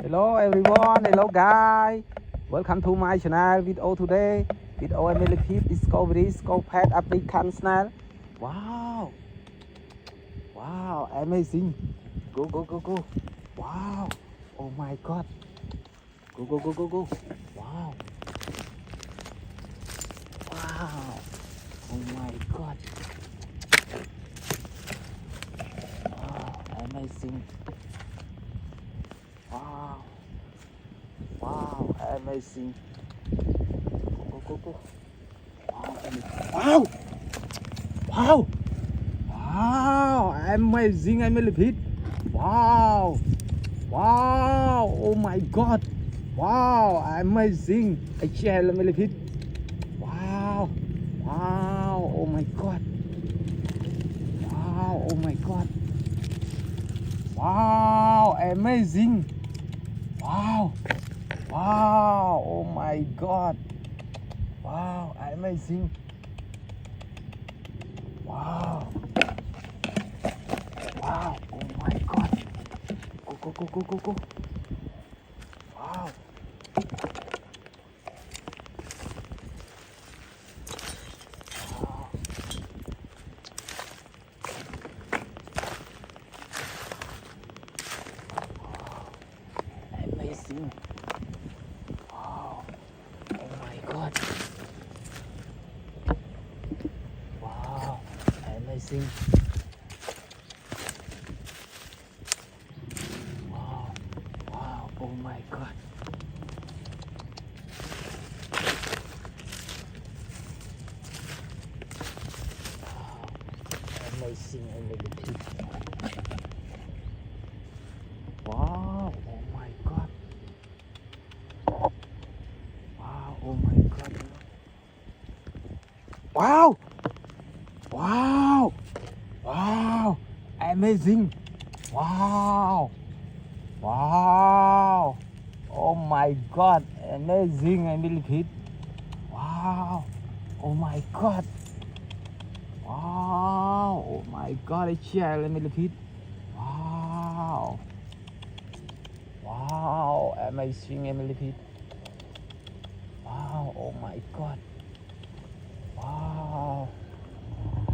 Hello everyone, hello guys. Welcome to my channel video today. Video Millipedes discovery scope pet African snail. Wow. Wow, amazing. Go go go go. Wow. Oh my god. Go go go go go. Wow. Wow. Oh my god. Wow, amazing. Wow. Wow, amazing. Go, go, go. Wow. Wow. Wow, amazing, Millipedes. Wow. Wow. Oh my god. Wow, amazing. I share Millipedes. Wow. Wow. Oh my god. Wow. Oh my god. Wow, amazing. Wow. Wow. Oh my god. Wow, amazing. Wow. Wow. Oh my god. Go go go go go go. Wow. Wow. Amazing. Wow. Oh my god. Wow. Amazing. Wow. Wow. Oh my god. Wow. Amazing. Millipedes. Wow. Oh my god. Wow. Oh my god. Wow. Wow. Wow. Amazing. Wow. Wow. Oh my god. Amazing, Millipedes. Wow. Oh my god. Wow. Oh my god. I share Millipedes. Wow. Wow. Amazing, Millipedes. Wow. Oh my god. Wow.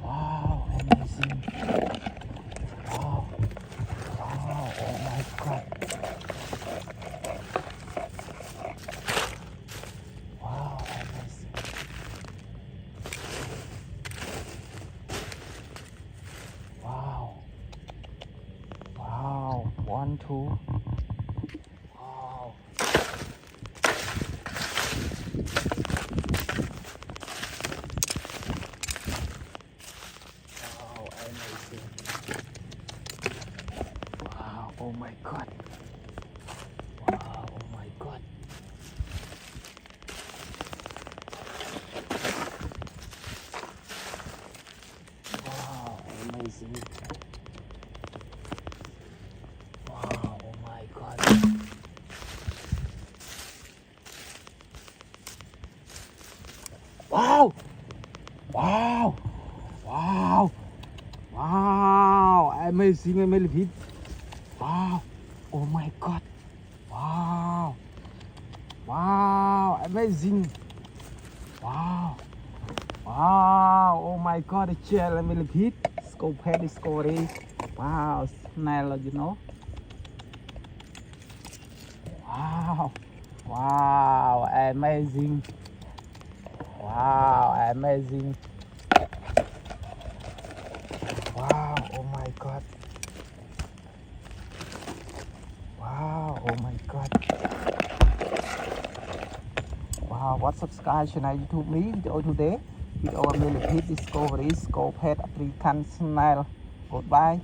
Wow. Amazing. Wow. Wow. Oh my god. Wow. Amazing. Wow. Wow. 1, 2. Wow. Wow. Amazing. Wow. Oh my god. Wow. Oh my god. Wow. Amazing. Wow. Oh my god. Wow. Wow. Wow. Wow. Amazing, Millipedes. Wow. Oh my god. Wow. Wow. Amazing. Wow. Wow. Oh my god. Share Millipedes. Scope head discovery. Wow. Snail, you know. Wow. Wow. Amazing. Wow. Amazing. Wow. Oh my god. Wow. Oh my god. Wow. What subscribe channel YouTube me video today. Video Millipedes discovery scope head African snail. Goodbye.